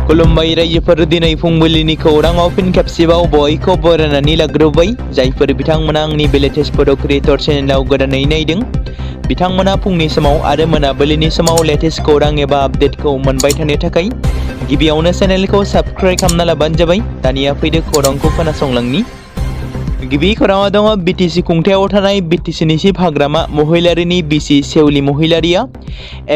खुलुमबाय रायजोफोर दिनै फुंबिलिनि खौराङाव फिन खेबसेबाव बयखौ बरायनानै लाग्रोबाय जायफोर बिथांमोना आंनि लेटेस्ट बड' क्रिएटर चेनेलाव गोदानै नायदों बिथांमोना फुंनि समाव आरो मोनाबिलिनि समाव लेटेस्ट खौरां एबा आपडेटखौ मोनबाय थानो थाखाय गिबियावनो चेनेलखौ साबस्क्राइब खालामना लाबानो जाबाय। दानिया फैदो खौरांखौ खोनासंलांनि। गिबि खौराङाव दङ बिटिसि खुंथायाव थानाय बिटिसिनि चिफ हाग्रामा महिलारिनि बिसि सेवलि महिलारिया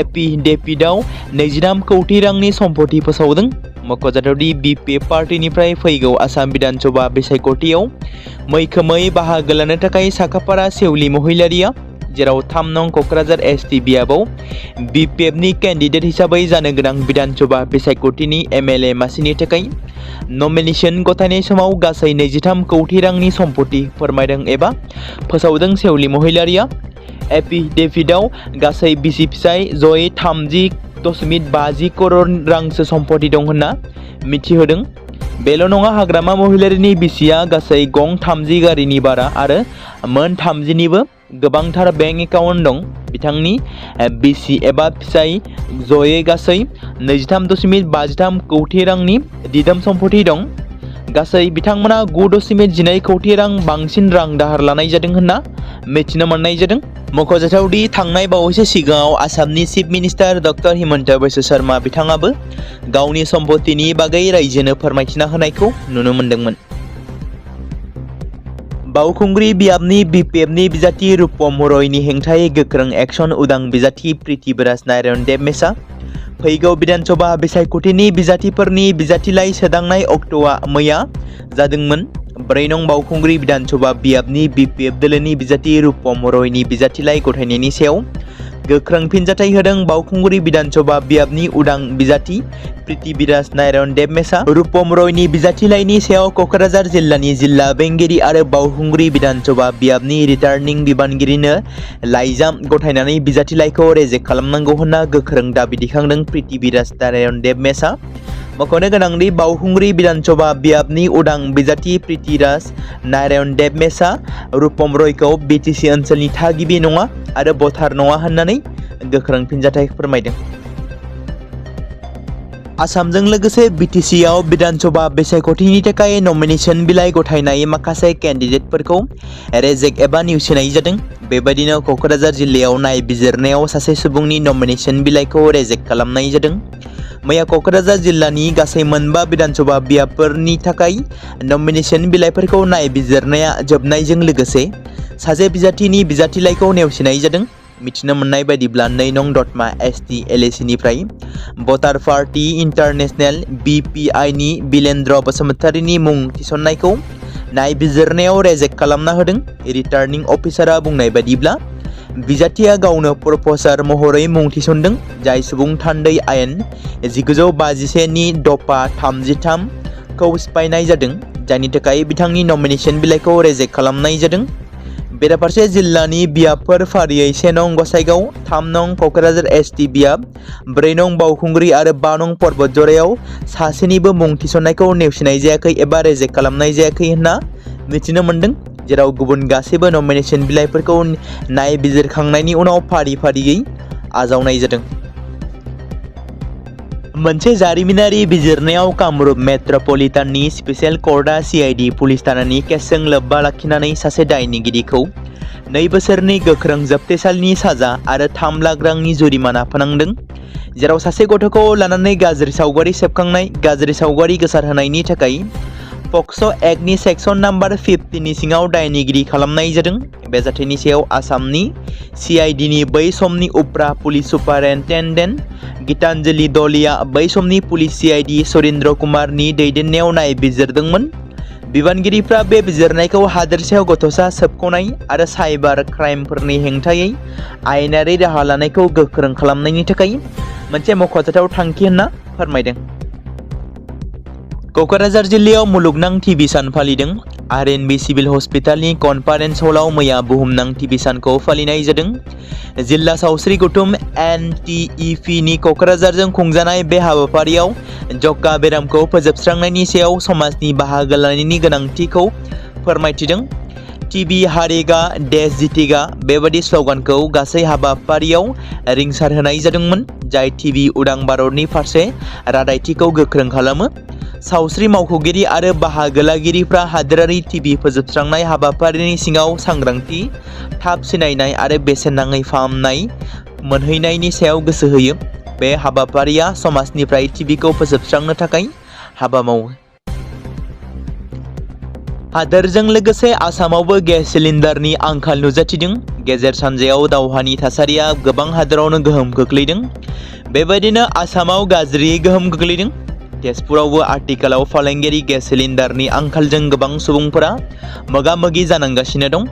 एफिडेभिटआव 23 कौटि रांनि सम्पति फोसावदों। मख'जाथावदि बिपिएफ पार्टीनिफ्राय फैगौ आसाम बिधानसभा बिसायख'थियाव मैखोमै बाहागो लानो थाखाय साखाफारा सेवलि महिलारिया जेराव 3 नं क'क्राझार एसटि बियाबाव बिपिएफनि केन्डिडेट हिसाबै जानो गोनां बिधानसभा बिसायख'थिनि एमएलए मासिनि थाखाय नमिनेशन गथायनाय समाव गासै 23 कौटि रांनि सम्पति फोरमायदों एबा फोसावदों। सेवलि महिलारिया एफिडेभिटआव गासै बिसि फिसाय जयै 30.50 करोड़ रांसो सम्पति दं होनना मिथिहोदों। बेल' नङा, हाग्रामा महिलारिनि बिसिया गासै गं 30 गारिनि भारा आरो मोन 30निबो गोबांथार बेंक एकाउन्ट दं। बिथांनि बिसि एबा फिसाय जयै गासै 23.53 कौटि रांनि दिदोम सम्पति दं। गासै बिथांमोना 9.12 कौटि रां बांसिन रां दाहार लानाय जादों होनना मिथिनो मोननाय जादों। मख'जाथावदि थांनाय बावैसो सिगाङाव आसामनि chief minister doctor Himanta Biswa Sharma बिथाङाबो गावनि सम्पतिनि बागै रायजोनो फोरमायथिना होनायखौ नुनो मोन्दोंमोन। बावखुंग्रि बियाबनि बिपिएफनि बिजाथि रुपम रयनि हेंथायै गोख्रों एक्सन उदां बिजाथि पृथ्वीराज नारायण देब मेसा फैगौ बिधानसभा बिसायख'थिनि बिजाथिफोरनि बिजाथिलाइ सोदांनाय अक्ट'आ मैया जादोंमोन। 4 नं बावखुंग्रि बिधानसभा बियाबनि बिपिएफ दोलोनि बिजाथि रुपम रयनि बिजाथिलाइ गथायनायनि सायाव गोख्रों फिनजाथाय होदों बावखुंग्रि बिधानसभा बियाबनि उदां बिजाथि पृथ्वीराज नारायण देब मेसा। रुपम रयनि बिजाथिलाइनि सायाव क'क्राझार जिल्लानि जिल्ला बेंगिरि आरो बावखुंग्रि बिधानसभा बियाबनि रिटार्निं बिबानगिरिनो लाइजाम गथायनानै बिजाथिलाइखौ रेजेक्ट खालामनांगौ होनना गोख्रों दाबि दैखांदों पृथ्वीराज नारायण देब मेसा। मख'नो गोनांदि बावखुंग्रि बिधानसभा बियाबनि उदां बिजाथि पृथ्वीराज नारायण देब मेसा रुपम रयखौ बिटिसि ओनसोलनि थागिबि नङा आरो भटार नङा होननानै गोख्रों फिनजाथाय फोरमायदों। आसामजों लोगोसे बिटिसिआव बिधानसभा बिसायख'थिनि थाखाय नमिनेशन बिलाइ गथायनाय माखासे केन्डिडेटफोरखौ रेजेक्ट एबा नेवसिनाय जादों। बेबायदिनो क'क्राझार जिल्लायाव नायबिजिरनायाव सासे सुबुंनि नमिनेशन बिलाइखौ रेजेक्ट खालामनाय जादों। मैया क'क्राझार जिल्लानि गासै 4 बिधानसभा बियाबफोरनि थाखाय नमिनेशन बिलाइफोरखौ नायबिजिरनाया जोबनायजों लोगोसे सासे बिजाथिनि बिजाथिलाइखौ नेवसिनाय जादों। मिथिनो मोननाय बायदिब्ला 2 नं दतमा एसटि एलएसिनिफ्राय भटार पार्टी इन्टारनेशनेल बिपिआइनि बिलेन्द्र बसुमतारीनि मुं थिसननायखौ नायबिजिरनायाव रेजेक्ट खालामना होदों। रिटार्निं अफिसारआ बुंनाय बायदिब्ला बिजाथिया गावनो प्रप'सार महरै मुं थिसनदों, जाय सुबुं थान्दै आयेन 1951 नि दफा 33 खौ सिफायनाय जादों, जायनि थाखाय बिथांनि नमिनेशन बिलाइखौ रेजेक्ट खालामनाय जादों। बेराफारसे जिल्लानि बियाबफोर फारियै 1 नं गसाइगाव, 3 नं क'क्राझार एसटि बियाब, 4 नं बावखुंग्रि आरो 5 नं पर्बतजरायाव सासेनिबो मुं थिसननायखौ नेवसिनाय जायाखै एबा रेजेक्ट खालामनाय जायाखै होनना मिथिनो मोन्दों, जेराव गुबुन गासैबो नमिनेशन बिलाइफोरखौ नायबिजिरखांनायनि उनाव फारि फारियै आजावनाय जादों। मोनसे जारिमिनारि बिजिरनायाव कामरुप मेट्र'पलिटाननि स्पेशेल कर्टआ सिआइडि पुलिस थानानि केसजों लोब्बा लाखिनानै सासे दायनिगिरिखौ 2 बोसोरनि गोख्रों जोबथेसालिनि साजा आरो 3 लाख रांनि जुरिमाना फोनांदों, जेराव सासे गथ'खौ लानानै गाज्रि सावगारि सेबखांनाय, गाज्रि सावगारि गोसारहोनायनि थाखाय पक्स' एक्टनि सेक्सन नाम्बार 50 नि सिङाव दायनिगिरि खालामनाय जादों। बे जाथायनि सायाव आसामनि सिआइडिनि बै समनि उफ्रा पुलिस सुपारिनटेन्डेन्ट गीताञ्जलि दलिया बै समनि पुलिस सिआइडि सुरेन्द्र कुमारनि दैदेननायाव नायबिजिरदोंमोन। बिबानगिरिफ्रा बे बिजिरनायखौ हादोरसायाव गथ'सा सोबख'नाय आरो साइबार क्राइमफोरनि हेंथायै आयेनारि राहा लानायखौ गोख्रों खालामनायनि थाखाय मोनसे मख'जाथाव थांखि होनना फोरमायदों। क'क्राझार जिल्लायाव मुलुगनां टिबि सान फालिदों। आरएनबि सिभिल हस्पिटालनि कनफारेन्स हलाव मैया बुहुमनां टिबि सानखौ फालिनाय जादों। जिल्ला सावस्रि गौथुम NTEP नि क'क्राझारजों खुंजानाय बे हाबाफारियाव जक्का बेरामखौ फोजोबस्रांनायनि सायाव समाजनि बाहागो लानायनि गोनांथिखौ फोरमायथिदों। टिभि हारेगा देश जितेगा बेबादि स्ल'गानखौ गासै हाबाफारियाव रिंसार होनाय जादोंमोन, जाय टिभि उदां भारतनि फारसे रादायथिखौ गोख्रों खालामो। सावस्रि मावख'गिरि आरो बाहागो लागिरिफ्रा हादोरारि टिभि फोजोबस्रांनाय हाबाफारिनि सिङाव सांग्रांथि, थाब सिनायनाय आरो बेसेन नाङै फाहामनाय मोनहैनायनि सायाव गोसो होयो। बे हाबाफारिया समाजनिफ्राय टिभिखौ फोजोबस्रांनो थाखाय हाबा मावो। हादोरजों लोगोसे आसामावबो गेस सिलिन्डारनि आंखाल नुजाथिदों। गेजेर सानजायाव दावहानि थासारिया गोबां हादोरावनो गोहोम खोख्लैदों। बेबायदिनो आसामाव गाज्रियै गोहोम खोख्लैदों। तेजपुरावबो आथिखालाव फालांगियारि गेस सिलिन्डारनि आंखालजों गोबां सुबुंफोरा मोगा-मोगि जानांगासिनो दं,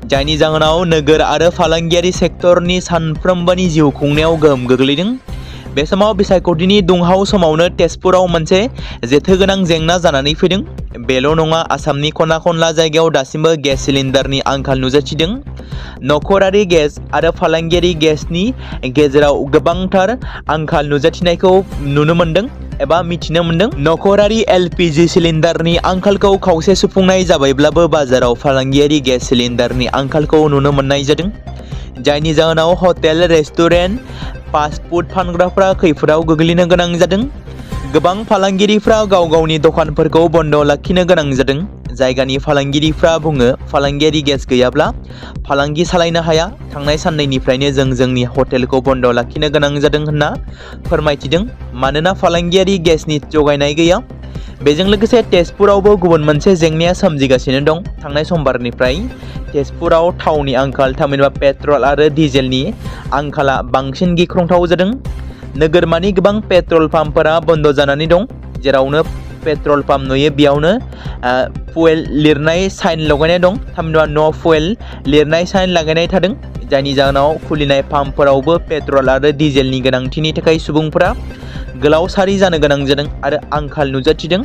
जायनि जाहोनाव नोगोर आरो फालांगियारि सेक्टरनि सानफ्रोमबोनि जिउ खुंनायाव गोहोम गोग्लैदों। बे समाव बिसायख'थिनि दुंहाव समावनो तेजपुराव मोनसे जेथोगोनां जेंना जानानै फैदों। बेल' नङा, आसामनि खना-खनला जायगायाव दासिमबो गेस सिलिन्डारनि आंखाल नुजाथिदों। नखरारि गेस आरो फालांगियारि गेसनि गेजेराव गोबांथार आंखाल नुजाथिनायखौ नुनो मोन्दों एबा मिथिनो मोन्दों। नखरारि एलपिजि सिलिन्डारनि आंखालखौ खावसे सुफुंनाय जाबायब्लाबो बाजाराव फालांगियारि गेस सिलिन्डारनि आंखालखौ नुनो मोननाय जादों, जायनि जाहोनाव हटेल, रेस्टुरेन्ट, फास्ट फुड फानग्राफ्रा खैफोदाव गोग्लैनो गोनां जादों। गोबां फालांगिरिफ्रा गाव गावनि दखानफोरखौ बन्द लाखिनो गोनां जादों। जायगानि फालांगिरिफ्रा बुङो, फालांगियारि गेस गैयाब्ला फालांगि सालायनो हाया। थांनाय साननैनिफ्रायनो जों जोंनि हटेलखौ बन्द लाखिनो गोनां जादों होनना फोरमायथिदों, मानोना फालांगियारि गेसनि जगायनाय गैया। बेजों लोगोसे तेजपुरावबो गुबुन मोनसे जेंनाया सोमजिगासिनो दं। थांनाय समबारनिफ्राय तेजपुराव थावनि आंखाल, थामहिनबा पेट्रल आरो डिजेलनि आंखाला बांसिन गिख्रंथाव जादों। नोगोरमानि गोबां पेट्रल पाम्पफोरा बन्द जानानै दं। जेरावनो पेट्रल पाम्प नुयो बेयावनो फुवेल लिरनाय साइन लगायनाय दं, थामहिनबा नो फुवेल लिरनाय साइन लागायनाय थादों, जायनि जाहोनाव खुलिनाय पाम्पफोरावबो पेट्रल आरो डिजेलनि गोनांथिनि थाखाय सुबुंफोरा गोलाव सारि जानो गोनां जादों आरो आंखाल नुजाथिदों।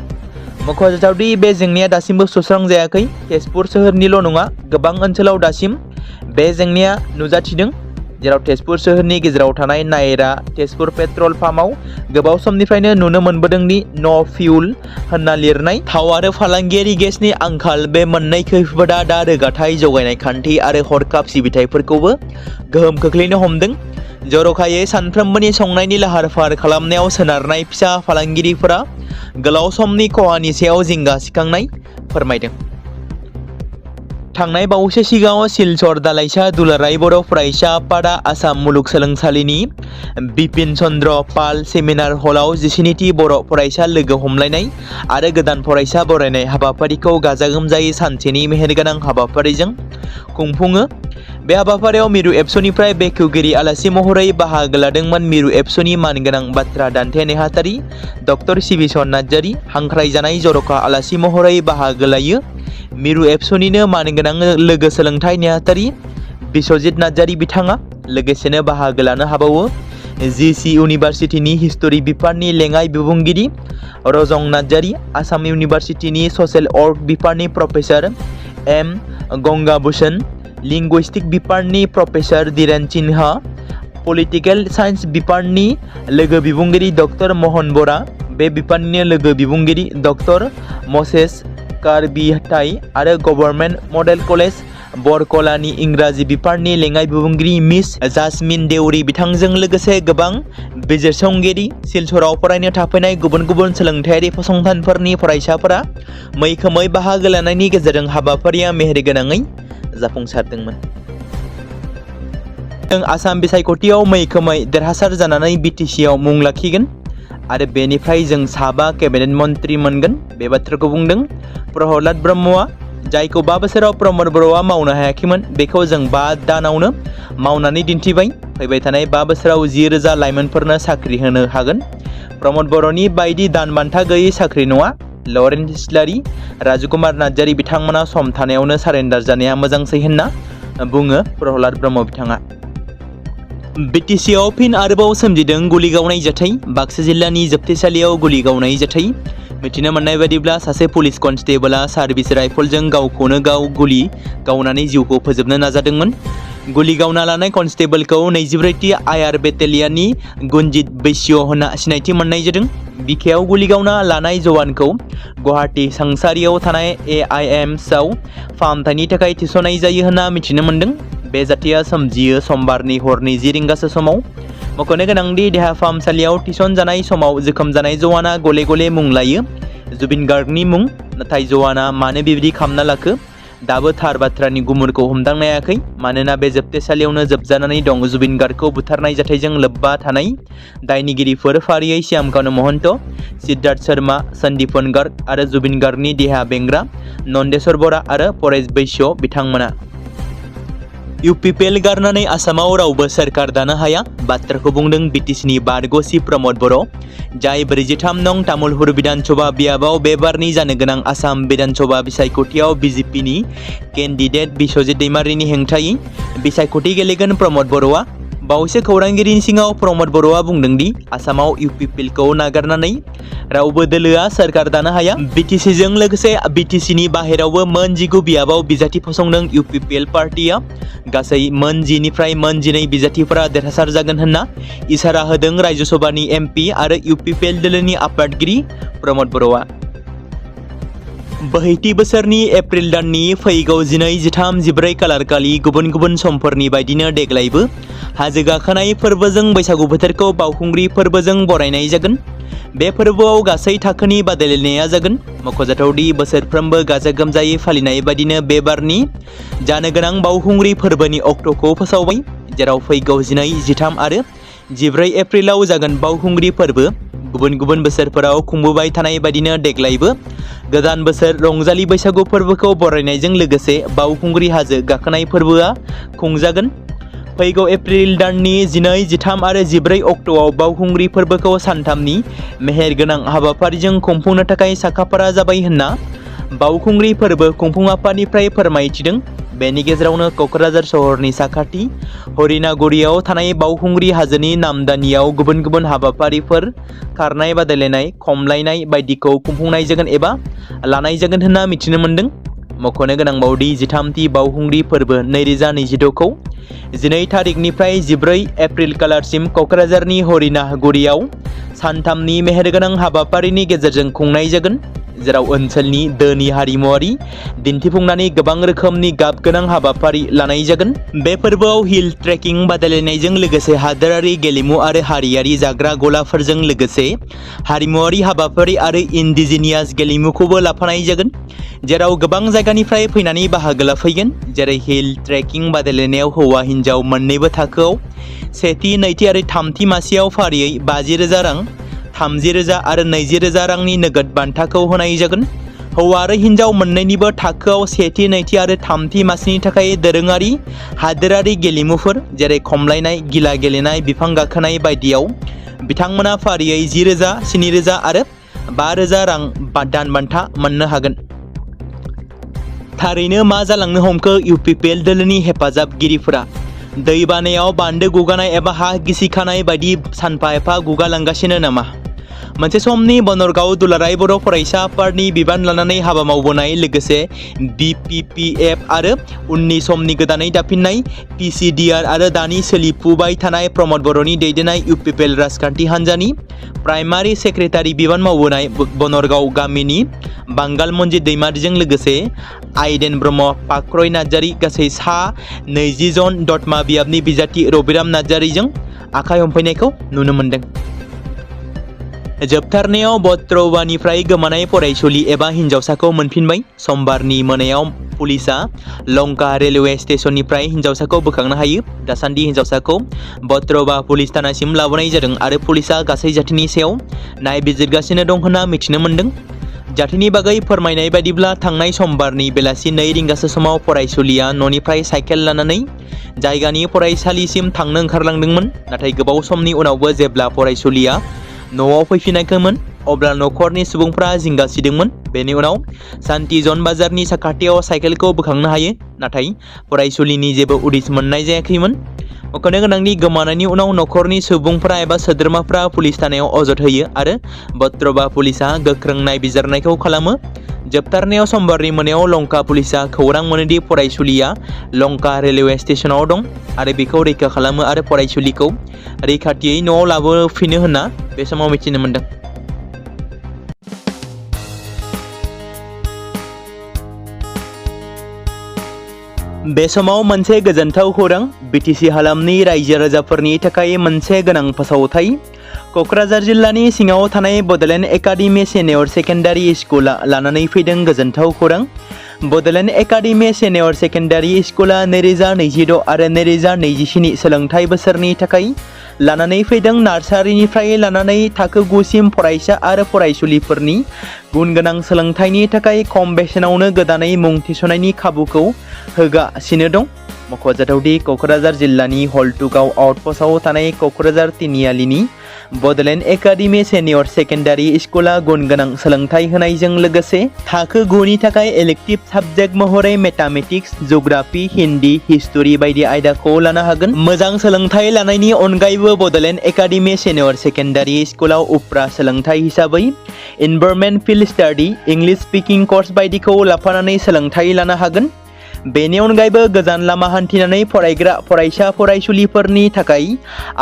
मख'जाथावदि बे जेंनाया दासिमबो सुस्रांजायाखै। तेजपुर सोहोरनिल' नङा, गोबां ओनसोलाव दासिम बे जेंनाया नुजाथिदों, जेराव तेजपुर सोहोरनि गेजेराव थानाय नायरा तेजपुर पेट्रल पाम्पआव गोबाव समनिफ्रायनो नुनो मोनबोदों दि नो फिउल होनना लिरनाय। थाव आरो फालांगियारि गेसनि आंखाल, बे मोननै खैफोदा दा रोगाथाइ, जगायनाय खान्थि आरो हरखाब सिबिथाइफोरखौबो गोहोम खोख्लैनो हमदों। जर'खायै सानफ्रोमबोनि संनायनि लाहार-फाहार खालामनायाव सोनारनाय फिसा फालांगिरिफोरा गोलाव समनि खहानि सायाव जिंगा सिखांनाय फोरमायदों। थांनाय बावैसो सिगाङाव सिलचर दालाइसा दुलाराय बर' फरायसा आफादा आसाम मुलुगसोलोंसालिनि बिपिन चन्द्र पाल सेमिनार हलाव 17थि बर' फरायसा लोगो हमलायनाय आरो गोदान फरायसा बरायनाय हाबाफारिखौ गाजा-गोमजायै सानसेनि मेहेरगोनां हाबाफारिजों खुंफुङो। बे हाबाफारियाव मिरु एबसुनिफ्राय बेखेवगिरि आलासि महरै बाहागो लादोंमोन मिरु एबसुनि मानगोनां बाथ्रा दान्थे नेहाथारि डक्टर सिबिसन नार्जारि। हांख्रायजानाय जर'खा आलासि महरै बाहागो लायो मिरु एबसुनिनो मानगोनां लोगो सोलोंथाइ नेहाथारि बिस्वजित नार्जारि बिथाङा। लोगोसेनो बाहागो लानो हाबावो जिसि इउनिभार्सिटिनि हिस्टरि बिफाननि लेङाइ बिबुंगिरि रजं नार्जारि, आसाम इउनिभार्सिटिनि ससियेल वर्क बिफाननि प्रफेसार एम गंगाभूषण, लिंगुइस्टिक बिफाननि professor Dhiren Sinha, political science बिफाननि लोगो बिबुंगिरि डक्टर महन बरा, बे बिफाननिनो लोगो बिबुंगिरि डक्टर मसेस कारबिथाइ आरो गभर्नमेन्ट मडेल कलेज बरकलानि इंराजि बिफाननि लेङाइ बिबुंगिरि मिस जासमिन देउरि बिथांजों लोगोसे गोबां बिजिरसंगिरि, सिलचराव फरायनो थाफैनाय गुबुन गुबुन सोलोंथायारि फसंथानफोरनि फरायसाफोरा मैखोमै बाहागो लानायनि गेजेरजों हाबाफारिया मेहेरगोनाङै जाफुंसारदोंमोन। जों आसाम बिसायख'थियाव मैखोमै देरहासार जानानै बिटिसिआव मुं लाखिगोन आरो बेनिफ्राय जों 7 केबिनेट मन्त्रि मोनगोन, बे बाथ्राखौ बुंदों प्रहलाद ब्रह्मआ। जायखौ 5 बोसोराव प्रमद बर'आ मावनो हायाखैमोन, बेखौ जों 5 दानावनो मावनानै दिन्थिबाय। फैबाय थानाय 5 बोसोराव 10,000 लाइमोनफोरनो साख्रि होनो हागोन। प्रमद बर'नि बायदि दान बान्था गैयै साख्रि नङा। लरेन्स इस्लारि, राजकुमार नार्जारि बिथांमोना सम थानायावनो सारेन्डार जानाया मोजांसै होनना बुङो प्रहलाद ब्रह्म बिथाङा। बिटिसिआव फिन आरोबाव सोमजिदों गुलि गावनाय जाथाय। बाक्सा जिल्लानि जोबथेसालियाव गुलि गावनाय जाथाय। मिथिनो मोननाय बायदिब्ला सासे पुलिस कनस्टेबलआ सार्भिस राइफलजों गावखौनो गाव गुलि गावनानै जिउखौ फोजोबनो नाजादोंमोन। गुलि गावना लानाय कनस्टेबलखौ 24थि आइआर बेटेलियननि गुनजित बैश्य होनना सिनायथि मोननाय जादों। बिखायाव गुलि गावना लानाय जवानखौ गुवाहाटी सांसारियाव थानाय AIMSआव फाहामथायनि थाखाय थिसननाय जायो होनना मिथिनो मोन्दों। बे जाथाया सोमजियो समबारनि हरनि 10 रिंगासो समाव। मख'नो गोनांदि देहा फाहामसालियाव थिसनजानाय समाव जोखोम जानाय जवाना गले गले मुं लायो जुबिन गार्गनि मुं। नाथाय जवाना मानो बेबायदि खालामना लाखो दाबो थार बाथ्रानि गुमुरखौ हमदांनो हायाखै। मानोना बे जोबथेसालियावनो जोबजानानै दं जुबिन गार्गखौ बुथारनाय जाथायजों लोब्बा थानाय दायनिगिरिफोर फारियै श्यामकानु महन्त, सिद्धार्थ शर्मा, सन्दीपन गार्ग आरो जुबिन गार्गनि देहा बेंग्रा नन्देश्वर बरा आरो परेश बैश्य बिथांमोना। UPPL गारनानै आसामाव रावबो सोरखार दानो हाया बाथ्राखौ बुंदों BTCनि बारग' चिफ प्रमद बर', जाय 43 नं तामुलपुर विधानसभा बियाबाव बे बारनि जानो गोनां आसाम विधानसभा बिसायख'थियाव BJPनि केन्डिडेट बिश्वजित दैमारिनि हेंथायै बिसायख'थि गेलेगोन। प्रमद बर'आ बावैसो खौरांगिरिनि सिगाङाव प्रमद बर'आ बुंदों दि आसामाव UPPLखौ नागारनानै रावबो दोलोआ सोरखार दानो हाया। BTCजों लोगोसे BTCनि बाहेरावबो मोन 19 बियाबाव बिजाथि फसंदों UPPL पार्टिया। गासै मोन 10 निफ्राय मोन 12 बिजाथिफोरा देरहासार जागोन होनना इसारा होदों रायजोसभानि MP आरो UPPL दोलोनि आफादगिरि प्रमद बर'आ। बोहैथि बोसोरनि एप्रिल दाननि फैगौ 12, 13, 14 खालारखालि गुबुन गुबुन समफोरनि बायदिनो देग्लायबो हाजो गाखोनाय फोरबोजों बैसागु बोथोरखौ बावखुंग्रि फोरबोजों बरायनाय जागोन। बे फोरबोआव गासै थाखोनि बादायलायनाया जागोन। मख'जाथावदि बोसोरफ्रोमबो गाजा गोमजायै फालिनाय बायदिनो बे बारनि जानो गोनां बावखुंग्रि फोरबोनि अक्ट'खौ फोसावबाय, जेराव फैगौ 12, 13 आरो 14 एप्रिलाव जागोन बावखुंग्रि फोरबो। गुबुन गुबुन बोसोरफोराव खुंबोबाय थानाय बायदिनो देग्लायबो गोदान बोसोर रंजालि बैसागु फोरबोखौ बरायनायजों लोगोसे बावखुंग्रि हाजो गाखोनाय फोरबोआ खुंजागोन। फैगौ एप्रिल दाननि 12, 13 आरो 14 अक्ट'आव बावखुंग्रि फोरबोखौ सानथामनि मेहेरगोनां हाबाफारिजों खुंफुंनो थाखाय साखाफारा जाबाय होनना बावखुंग्रि फोरबो खुंफुं आफादनिफ्राय फोरमायथिदों। बेनि गेजेरावनो क'क्राझार सहरनि साखाथि हरिनागुरियाव थानाय बावखुंग्रि हाजोनि नामदानियाव गुबुन गुबुन हाबाफारिफोर खारनाय बादायलायनाय, खमलायनाय बायदिखौ खुंफुंनाय जागोन एबा लानाय जागोन होनना मिथिनो मोन्दों। मख'नो गोनांबावदि 13थि बावखुंग्रि फोरबो 2026खौ 12 थारिखनिफ्राय 14 एप्रिल खालारसिम क'क्राझारनि हरिनागुरियाव सानथामनि मेहेरगोनां हाबाफारिनि गेजेरजों खुंनाय जागोन, जेराव ओनसोलनि धोनि हारिमुआरि दिन्थिफुंनानै गोबां रोखोमनि गाब गोनां हाबाफारि लानाय जागोन। बे फोरबोआव हिल ट्रेकिं बादायलायनायजों लोगोसे हादोरारि गेलेमु आरो हारियारि जाग्रा गलाफोरजों लोगोसे हारिमुआरि हाबाफारि आरो इन्डिजिनियास गेलेमुखौबो लाफानाय जागोन, जेराव गोबां जायगानिफ्राय फैनानै बाहागो लाफैगोन। जेरै हिल ट्रेकिं बादायलायनायाव हौवा हिन्जाव मोन्नैबो थाखोआव सेथि, नैथि आरो थामथि मासियाव फारियै 50,000 रां, 30,000 आरो 20,000 रांनि नोगोद बान्थाखौ होनाय जागोन। हौवा आरो हिन्जाव मोन्नैनिबो थाखोआव सेथि, नैथि आरो थामथि मासिनि थाखाय दोरोङारि हादोरारि गेलेमुफोर जेरै खमलायनाय, गिला गेलेनाय, बिफां गाखोनाय बायदियाव बिथांमोना फारियै 10,000, 7,000 आरो 5,000 रां दान बान्था मोननो हागोन। थारैनो मा जालांनो हमखो UPPL दोलोनि हेफाजाबगिरिफोरा? दै बानायाव बान्दो गुगानाय एबा हा गिसिखानाय बायदि सानफा एफा गुगालांगासिनो नामा? मोनसे समनि बनरगाव दुलाराय बर' फरायसा आफादनि बिबान लानानै हाबा मावबोनाय लोगोसे BPPF आरो उननि समनि गोदानै दाफिननाय PCDR आरो दानि सोलिफुबाय थानाय प्रमद बर'नि दैदेननाय UPPL राजखान्थि हान्जानि प्राइमारि सेक्रेटारि बिबान मावबोनाय बनरगाव गामिनि बांगाल मन्जित दैमारिजों लोगोसे आइदेन ब्रह्म, पाख्रय नार्जारी गासै सा 20 जन दतमा बियाबनि बिजाथि रबिराम नार्जारीजों आखाइ हमफैनायखौ नुनो मोन्दों। जोबथारनायाव बत्रवानिफ्राय गोमानाय फरायसुलि एबा हिन्जावसाखौ मोनफिनबाय। समबारनि मोनायाव पुलिसआ लंका रेलवे स्टेशननिफ्राय हिन्जावसाखौ बोखांनो हायो। दासान्दि हिन्जावसाखौ बत्रवा पुलिस थानासिम लाबोनाय जादों आरो पुलिसआ गासै जाथायनि सायाव नायबिजिरगासिनो दं होनना मिथिनो मोन्दों। जाथायनि बागै फोरमायनाय बायदिब्ला थांनाय समबारनि बेलासि 2 रिंगासो समाव फरायसुलिया न'निफ्राय साइकेल लानानै जायगानि फरायसालिसिम थांनो ओंखारलांदोंमोन। नाथाय गोबाव समनि उनावबो जेब्ला फरायसुलिया न'आव फैफिनाखैमोन अब्ला न'खरनि सुबुंफ्रा जिंगा सिदोंमोन। बेनि उनाव सान्ति जन बाजारनि साखाथियाव साइकेलखौ बोखांनो हायो, नाथाय फरायसुलिनि जेबो उदिस मोननाय जायाखैमोन। मख'नो गोनांदि गोमानायनि उनाव न'खरनि सुबुंफ्रा एबा सोद्रोमाफ्रा पुलिस थानायाव अजद होयो आरो बत्रवा पुलिसआ गोख्रों नायबिजिरनायखौ खालामो। जोबथारनायाव समबारनि मोनायाव लंका पुलिसआ खौरां मोनोदि फरायसुलिया लंका रेलवे स्टेशनाव दं आरो बेखौ रैखा खालामो आरो फरायसुलिखौ रैखाथियै न'आव लाबोफिनो होनना बे समाव मिथिनो मोन्दों। बे समाव मोनसे गोजोनथाव खौरां बिटिसि हालामनि रायजो राजाफोरनि थाखाय मोनसे गोनां फोसावथाय। क'क्राझार जिल्लानि सिङाव थानाय बड'लेण्ड एकाडेमि सिनियर सेकेन्डारि स्कुला लानानै फैदों गोजोनथाव खौरां। बड'लेण्ड एकाडेमि सिनियर सेकेन्डारि स्कुला 2026 आरो 2027 सोलोंथाइ बोसोरनि थाखाय लानानै फैदों नार्सारिनिफ्राय लानानै थाखो 9 सिम फरायसा आरो फरायसुलिफोरनि गुन गोनां सोलोंथाइनि थाखाय खम बेसेनावनो गोदानै मुं थिसननायनि खाबुखौ होगासिनो दं। मख'जाथावदि क'क्राझार जिल्लानि हल्टुगाव आउटपस्टआव थानाय क'क्राझार तिनिआलिनि बड'लेण्ड एकाडेमि सिनियर सेकेन्डारि स्कुला गुन गोनां सोलोंथाइ होनायजों लोगोसे थाखो 9 नि थाखाय इलेक्टिभ साबजेक्ट महरै मेथामेटिक्स, जिअ'ग्राफि, हिन्दी, हिस्टरि बायदि आयदाखौ लानो हागोन। मोजां सोलोंथाइ लानायनि अनगायैबो बड'लेण्ड एकाडेमि सिनियर सेकेन्डारि स्कुलाव उफ्रा सोलोंथाइ हिसाबै environment field study, English speaking course बायदिखौ लाफानानै सोलोंथाइ लानो हागोन। बेनि अनगायैबो गोजान लामा हान्थिनानै फरायग्रा फरायसा फरायसुलिफोरनि थाखाय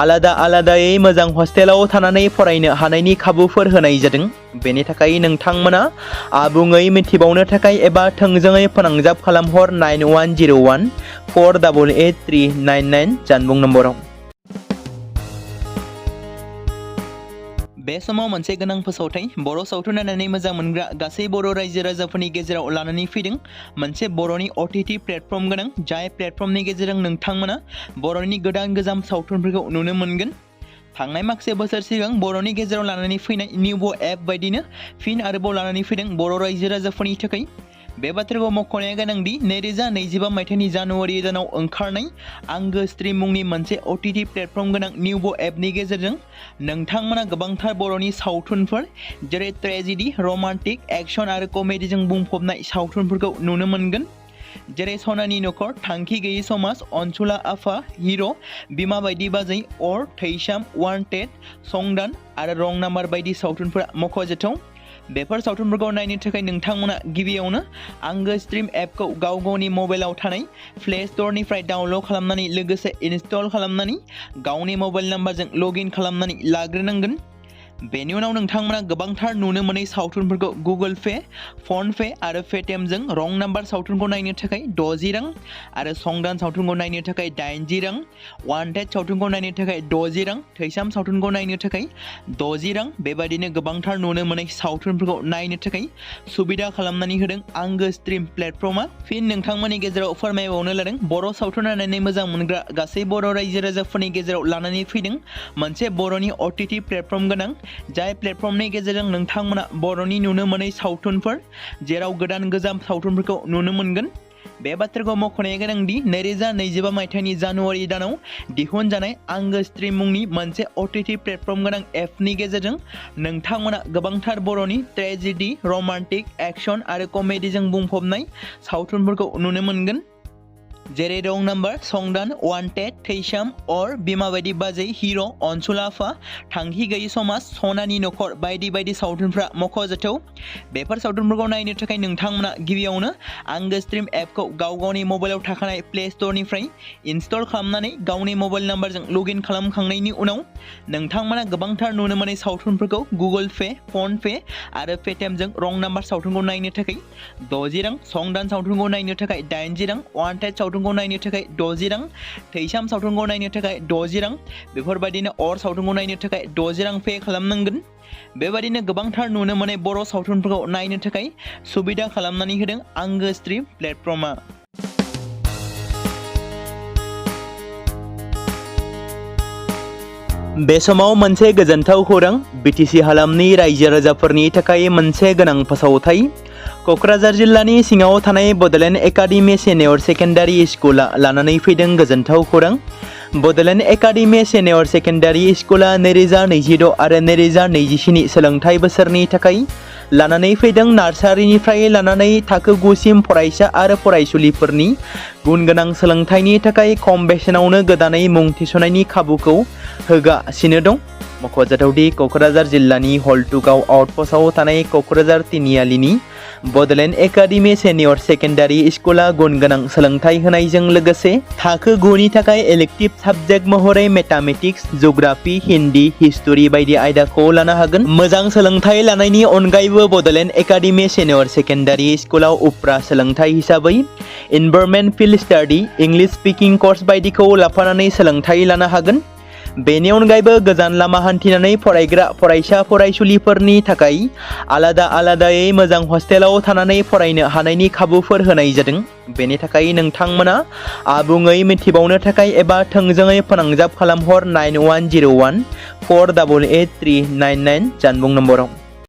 आलादा आलादायै मोजां हस्टेलाव थानानै फरायनो हानायनि खाबुफोर होनाय जादों। बेनि थाखाय नोंथांमोना आबुङै मिथिबावनो थाखाय एबा थोंजोङै फोनांजाब खालामहर 9101 488 399 जानबुं नम्बराव। बे समाव मोनसे गोनां फोसावथाय बर' सावथुन नायनानै मोजां मोनग्रा गासै बर' रायजो राजाफोरनि गेजेराव लानानै फैदों मोनसे बर'नि OTT प्लेटफर्म गोनां, जाय प्लेटफर्मनि गेजेरजों नोंथांमोना बर'नि गोदान गोजाम सावथुनफोरखौ नुनो मोनगोन। थांनाय माखासे बोसोर सिगां बर'नि गेजेराव लानानै फैनाय निउबो एप बायदिनो फिन आरोबाव लानानै फैदों बर' रायजो राजाफोरनि थाखाय। बे बाथ्राखौ मख'नाया गोनांदि 2025 मायथाइनि जानुवारि दानाव ओंखारनाय आंगो स्ट्रिम मुंनि मोनसे OTT प्लेटफर्म गोनां निउबो एपनि गेजेरजों नोंथांमोना गोबांथार बर'नि सावथुनफोर जेरै ट्रेजेडि, रमान्टिक, एक्सन आरो कमेडिजों बुंफबनाय सावथुनफोरखौ नुनो मोनगोन। जेरै सनानि नखर, थांखि गैयै समाज, अनसुला आफा, हिर', बिमा बायदि बाजै, अर, थैसाम, वान्टेड, संदान आरो रं नाम्बार बायदि सावथुनफोरा मख'जाथाव। बेफोर सावथुनफोरखौ नायनो थाखाय नोंथांमोना गिबियावनो आंगो स्ट्रिम एपखौ गाव गावनि मबाइलाव थानाय प्ले स्ट'रनिफ्राय डाउनल'ड खालामनानै लोगोसे इनस्टल खालामनानै गावनि मबाइल नाम्बारजों लग इन खालामनानै लाग्रोनांगोन। बेनि उनाव नोंथांमोना गोबांथार नुनो मोनै सावथुनफोरखौ गुगोल पे, फन पे आरो पेटिएमजों रं नाम्बार सावथुनखौ नायनो थाखाय 60 रां आरो संदान सावथुनखौ नायनो थाखाय 80 रां, वान्टेड सावथुनखौ नायनो थाखाय 60 रां, थैसाम सावथुनखौ नायनो थाखाय 60 रां बेबायदिनो गोबांथार नुनो मोनै सावथुनफोरखौ नायनो थाखाय सुबिदा खालामनानै होदों आंगो स्ट्रिम प्लेटफर्मा। फिन नोंथांमोननि गेजेराव फोरमायबावनो लादों बर' सावथुन नायनानै मोजां मोनग्रा गासै बर' रायजो राजाफोरनि गेजेराव लानानै फैदों मोनसे बर'नि OTT प्लेटफर्म गोनां, जाय प्लेटफर्मनि गेजेरजों नोंथांमोना बर'नि नुनो मोनै सावथुनफोर जेराव गोदान गोजाम सावथुनफोरखौ नुनो मोनगोन। बे बाथ्राखौ मख'नाया गोनांदि 2025 मायथाइनि जानुवारि दानाव दिहुनजानाय आंगो स्ट्रिम मुंनि मोनसे OTT प्लेटफर्म गोनां एपनि गेजेरजों नोंथांमोना गोबांथार बर'नि ट्रेजेडि, रमान्टिक, एक्सन आरो कमेडिजों बुंफबनाय सावथुनफोरखौ नुनो मोनगोन। जेरै रं नाम्बार, संदान, वान्टेड, थैसाम, अर, बिमा बायदि बाजै, हिर', अनसुला आफा, थांखि गैयै समाज, सनानि नखर बायदि बायदि सावथुनफ्रा मख'जाथाव। बेफोर सावथुनफोरखौ नायनो थाखाय नोंथांमोना गिबियावनो आंगो स्ट्रिम एपखौ गाव गावनि मबाइलाव थाखानाय प्ले स्ट'रनिफ्राय इनस्टल खालामनानै गावनि मबाइल नाम्बारजों लग इन खालामखांनायनि उनाव नोंथांमोना गोबांथार नुनो मोनै सावथुनफोरखौ गुगोल पे, फन पे आरो पेटिएमजों रं नाम्बार सावथुनखौ नायनो थाखाय 60 रां, संदान सावथुनखौ नायनो थाखाय 80 रां, वान्टेड सावथुनखौ नायनो थाखाय 60 रां, थैसाम सावथुनखौ नायनो थाखाय 60 रां बेफोरबायदिनो अर सावथुनखौ नायनो थाखाय 60 रां पे खालामनांगोन। बेबायदिनो गोबांथार नुनो मोनै बर' सावथुनफोरखौ नायनो थाखाय सुबिदा खालामनानै होदों आंगो स्ट्रिम प्लेटफर्मा। बे समाव मोनसे गोजोनथाव खौरां बिटिसि हालामनि रायजो राजाफोरनि थाखाय मोनसे गोनां फोसावथाय। क'क्राझार जिल्लानि सिङाव थानाय बड'लेण्ड एकाडेमि सिनियर सेकेन्डारि स्कुला लानानै फैदों गोजोनथाव खौरां। बड'लेण्ड एकाडेमि सिनियर सेकेन्डारि स्कुला 2026 आरो 2027 सोलोंथाइ बोसोरनि थाखाय लानानै फैदों नार्सारिनिफ्राय लानानै थाखो 9 सिम फरायसा आरो फरायसुलिफोरनि गुन गोनां सोलोंथाइनि थाखाय खम बेसेनावनो गोदानै मुं थिसननायनि खाबुखौ होगासिनो दं। मख'जाथावदि क'क्राझार जिल्लानि हल्टुगाव आउटपस्टआव थानाय क'क्राझार तिनिआलिनि बड'लेण्ड एकाडेमि सेनियर सेकेन्डारि स्कुला गुन गोनां सोलोंथाइ होनायजों लोगोसे थाखो 9 नि थाखाय इलेक्टिभ साबजेक्ट महरै मेथामेटिक्स, जिअ'ग्राफि, हिन्दी, हिस्टरि बायदि आयदाखौ लानो हागोन। मोजां सोलोंथाइ लानायनि अनगायैबो बड'लेण्ड एकाडेमि सेनियर सेकेन्डारि स्कुलाव उफ्रा सोलोंथाइ हिसाबै environment field study, English speaking course बायदिखौ लाफानानै सोलोंथाइ लानो हागोन। बेनि अनगायैबो गोजान लामा हान्थिनानै फरायग्रा फरायसा फरायसुलिफोरनि थाखाय आलादायै मोजां हस्टेलाव थानानै फरायनो हानायनि खाबुफोर होनाय जादों। बेनि थाखाय नोंथांमोना आबुङै मिथिबावनो थाखाय एबा थोंजोङै फोनांजाब खालामहर 9101 488399 जानबुं नम्बराव।